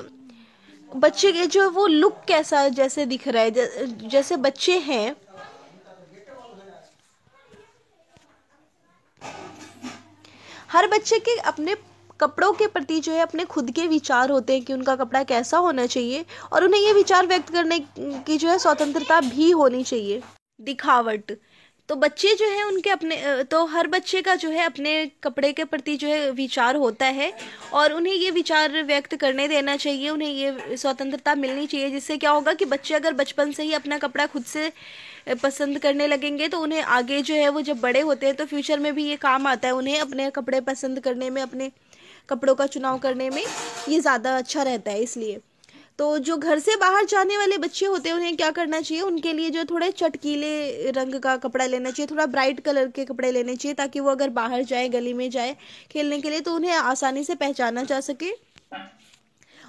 बच्चे के जो वो लुक कैसा जैसे दिख रहा है, जैसे बच्चे हैं हर बच्चे के अपने कपड़ों के प्रति जो है अपने खुद के विचार होते हैं कि उनका कपड़ा कैसा होना चाहिए, और उन्हें ये विचार व्यक्त करने की जो है स्वतंत्रता भी होनी चाहिए। दिखावट तो बच्चे जो है उनके अपने, तो हर बच्चे का जो है अपने कपड़े के प्रति जो है विचार होता है और उन्हें ये विचार व्यक्त करने देना चाहिए, उन्हें ये स्वतंत्रता मिलनी चाहिए। जिससे क्या होगा कि बच्चे अगर बचपन से ही अपना कपड़ा खुद से पसंद करने लगेंगे तो उन्हें आगे जो है वो जब बड़े होते हैं तो फ्यूचर में भी ये काम आता है, उन्हें अपने कपड़े पसंद करने में, अपने कपड़ों का चुनाव करने में ये ज़्यादा अच्छा रहता है। इसलिए तो जो घर से बाहर जाने वाले बच्चे होते हैं उन्हें क्या करना चाहिए, उनके लिए जो थोड़े चटकीले रंग का कपड़ा लेना चाहिए, थोड़ा ब्राइट कलर के कपड़े लेने चाहिए, ताकि वो अगर बाहर जाए, गली में जाए खेलने के लिए, तो उन्हें आसानी से पहचाना जा सके।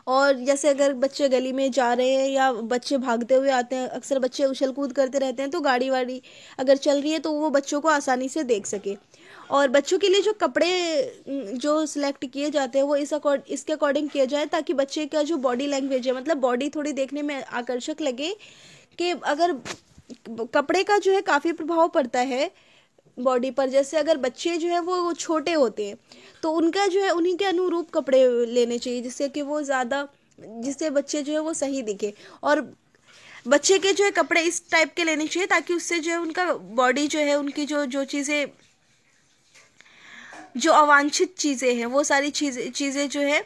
और जैसे अगर बच्चे गली में जा रहे हैं या बच्चे भागते हुए आते हैं, अक्सर बच्चे उछल कूद करते रहते हैं, तो गाड़ी वाड़ी अगर चल रही है तो वो बच्चों को आसानी से देख सके। और बच्चों के लिए जो कपड़े जो सिलेक्ट किए जाते हैं वो इसके अकॉर्डिंग किया जाए, ताकि बच्चे का जो बॉडी लैंग्वेज है, मतलब बॉडी थोड़ी देखने में आकर्षक लगे। कि अगर कपड़े का जो है काफ़ी प्रभाव पड़ता है बॉडी पर। जैसे अगर बच्चे जो है वो छोटे होते हैं तो उनका जो है उन्हीं के अनुरूप कपड़े लेने चाहिए, जिससे कि वो ज़्यादा, जिससे बच्चे जो है वो सही दिखे। और बच्चे के जो है कपड़े इस टाइप के लेने चाहिए ताकि उससे जो है उनका बॉडी जो है, उनकी जो जो चीज़ें, जो अवांछित चीज़ें हैं, वो सारी चीज़ें जो है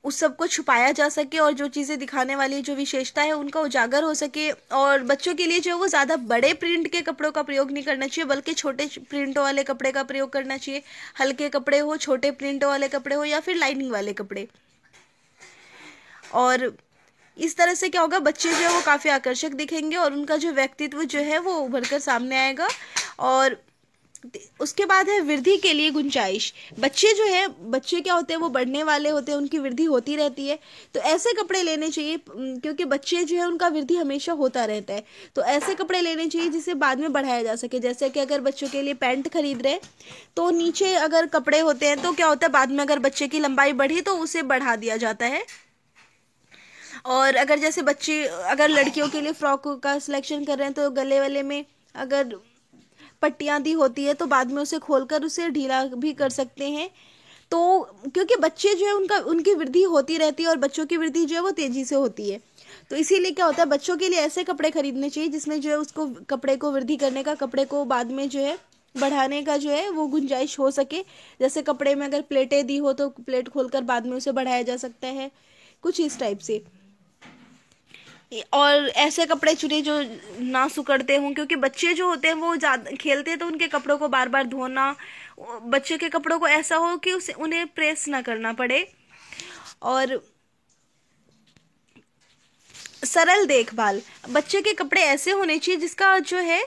उस सब को छुपाया जा सके, और जो चीज़ें दिखाने वाली जो विशेषता है उनका उजागर हो सके। और बच्चों के लिए जो है वो ज़्यादा बड़े प्रिंट के कपड़ों का प्रयोग नहीं करना चाहिए, बल्कि छोटे प्रिंटों वाले कपड़े का प्रयोग करना चाहिए। हल्के कपड़े हो, छोटे प्रिंटों वाले कपड़े हो, या फिर लाइनिंग वाले कपड़े। और इस तरह से क्या होगा, बच्चे जो है वो काफ़ी आकर्षक दिखेंगे और उनका जो व्यक्तित्व जो है वो उभर कर सामने आएगा। और उसके बाद है वृद्धि के लिए गुंजाइश। बच्चे जो है, बच्चे क्या होते हैं, वो बढ़ने वाले होते हैं, उनकी वृद्धि होती रहती है। तो ऐसे कपड़े लेने चाहिए, क्योंकि बच्चे जो है उनका वृद्धि हमेशा होता रहता है। तो ऐसे कपड़े लेने चाहिए जिसे बाद में बढ़ाया जा सके। जैसे कि अगर बच्चों के लिए पैंट खरीद रहे हैं तो नीचे अगर कपड़े होते हैं तो क्या होता है, बाद में अगर बच्चे की लंबाई बढ़ी तो उसे बढ़ा दिया जाता है। और अगर जैसे बच्चे, अगर लड़कियों के लिए फ्रॉक का सिलेक्शन कर रहे हैं तो गले वाले में अगर पट्टियाँ दी होती है तो बाद में उसे खोलकर उसे ढीला भी कर सकते हैं। तो क्योंकि बच्चे जो है उनकी वृद्धि होती रहती है और बच्चों की वृद्धि जो है वो तेज़ी से होती है। तो इसीलिए क्या होता है, बच्चों के लिए ऐसे कपड़े खरीदने चाहिए जिसमें जो है उसको कपड़े को वृद्धि करने का, कपड़े को बाद में जो है बढ़ाने का जो है वो गुंजाइश हो सके। जैसे कपड़े में अगर प्लेटें दी हो तो प्लेट खोलकर बाद में उसे बढ़ाया जा सकता है, कुछ इस टाइप से। और ऐसे कपड़े चुने जो ना सिकुड़ते हों, क्योंकि बच्चे जो होते हैं वो ज़्यादा खेलते हैं तो उनके कपड़ों को बार बार धोना, बच्चे के कपड़ों को ऐसा हो कि उसे उन्हें प्रेस ना करना पड़े। और सरल देखभाल, बच्चे के कपड़े ऐसे होने चाहिए जिसका जो है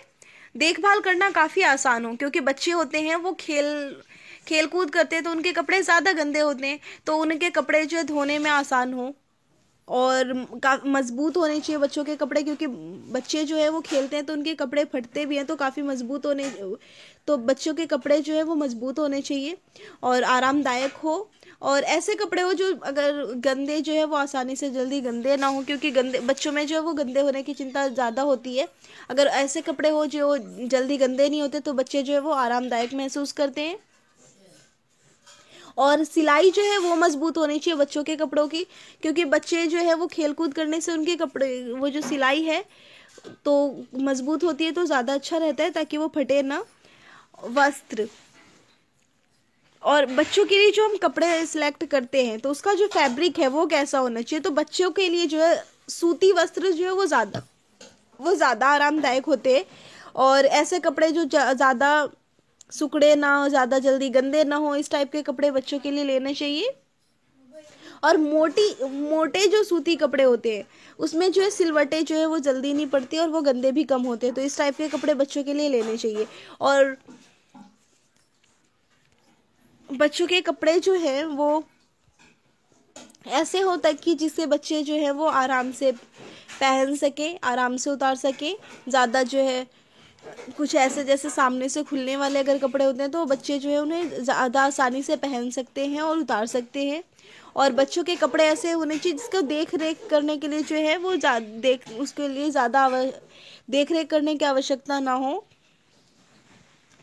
देखभाल करना काफ़ी आसान हो, क्योंकि बच्चे होते हैं वो खेल कूद करते हैं तो उनके कपड़े ज़्यादा गंदे होते हैं, तो उनके कपड़े जो है धोने में आसान हो। और मजबूत होने चाहिए बच्चों के कपड़े, क्योंकि बच्चे जो है वो खेलते हैं तो उनके कपड़े फटते भी हैं, तो काफ़ी मजबूत होने, तो बच्चों के कपड़े जो है वो मजबूत होने चाहिए और आरामदायक हो। और ऐसे कपड़े हो जो अगर गंदे जो है वो आसानी से जल्दी गंदे ना हो, क्योंकि गंदे बच्चों में जो है वो गंदे होने की चिंता ज़्यादा होती है। अगर ऐसे कपड़े हो जो जल्दी गंदे नहीं होते तो बच्चे जो है वो आरामदायक महसूस करते हैं। और सिलाई जो है वो मजबूत होनी चाहिए बच्चों के कपड़ों की, क्योंकि बच्चे जो है वो खेल कूद करने से उनके कपड़े, वो जो सिलाई है तो मजबूत होती है तो ज़्यादा अच्छा रहता है ताकि वो फटे ना। वस्त्र, और बच्चों के लिए जो हम कपड़े सिलेक्ट करते हैं तो उसका जो फैब्रिक है वो कैसा होना चाहिए। तो बच्चों के लिए जो है सूती वस्त्र जो है वो ज़्यादा आरामदायक होते हैं। और ऐसे कपड़े जो ज़्यादा सुकड़े ना हो, ज़्यादा जल्दी गंदे ना हो, इस टाइप के कपड़े बच्चों के लिए लेने चाहिए। और मोटे जो सूती कपड़े होते हैं उसमें जो है सिलवटें जो है वो जल्दी नहीं पड़ती और वो गंदे भी कम होते हैं, तो इस टाइप के कपड़े बच्चों के लिए लेने चाहिए। और बच्चों के कपड़े जो है वो ऐसे हो ताकि जिससे बच्चे जो है वो आराम से पहन सके, आराम से उतार सके। ज़्यादा जो है कुछ ऐसे जैसे सामने से खुलने वाले अगर कपड़े होते हैं तो बच्चे जो है उन्हें ज़्यादा आसानी से पहन सकते हैं और उतार सकते हैं। और बच्चों के कपड़े ऐसे होने चाहिए जिसको देख रेख करने के लिए जो है वो उसके लिए ज़्यादा देख रेख करने की आवश्यकता ना हो।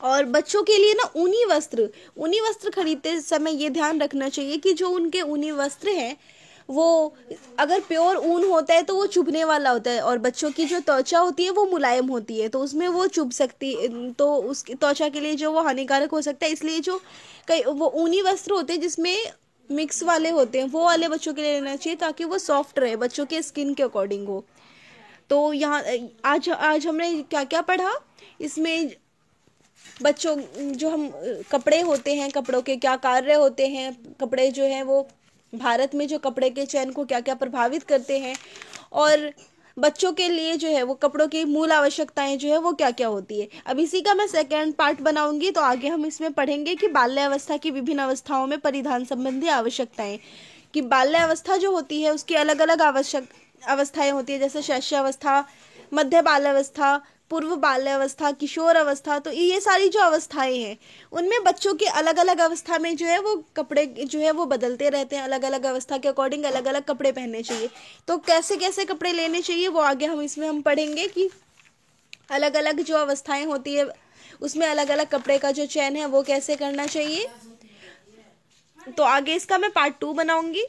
और बच्चों के लिए ना ऊनी वस्त्र खरीदते समय ये ध्यान रखना चाहिए कि जो उनके ऊनी वस्त्र हैं वो अगर प्योर ऊन होता है तो वो चुभने वाला होता है, और बच्चों की जो त्वचा होती है वो मुलायम होती है तो उसमें वो चुभ सकती, तो उसकी त्वचा के लिए जो वो हानिकारक हो सकता है। इसलिए जो कई वो ऊनी वस्त्र होते हैं जिसमें मिक्स वाले होते हैं वो वाले बच्चों के लिए लेना चाहिए ताकि वो सॉफ्ट रहे, बच्चों के स्किन के अकॉर्डिंग हो। तो यहाँ आज हमने क्या क्या पढ़ा इसमें, बच्चों जो हम कपड़े होते हैं, कपड़ों के क्या कार्य होते हैं, कपड़े जो हैं वो भारत में जो कपड़े के चयन को क्या क्या प्रभावित करते हैं, और बच्चों के लिए जो है वो कपड़ों की मूल आवश्यकताएं जो है वो क्या क्या होती है। अब इसी का मैं सेकंड पार्ट बनाऊंगी, तो आगे हम इसमें पढ़ेंगे कि बाल्यावस्था की विभिन्न अवस्थाओं में परिधान संबंधी आवश्यकताएं, कि बाल्यावस्था जो होती है उसकी अलग अलग अवस्थाएं होती है, जैसे शैशवावस्था, मध्य बाल्यावस्था, पूर्व बाल्यावस्था, किशोर अवस्था। तो ये सारी जो अवस्थाएं हैं उनमें बच्चों की अलग अलग अवस्था में जो है वो कपड़े जो है वो बदलते रहते हैं, अलग अलग अवस्था के अकॉर्डिंग अलग अलग कपड़े पहनने चाहिए। तो कैसे कैसे कपड़े लेने चाहिए वो आगे हम इसमें हम पढ़ेंगे कि अलग अलग जो अवस्थाएं होती है उसमें अलग अलग कपड़े का जो चेन है वो कैसे करना चाहिए। तो आगे इसका मैं पार्ट 2 बनाऊंगी।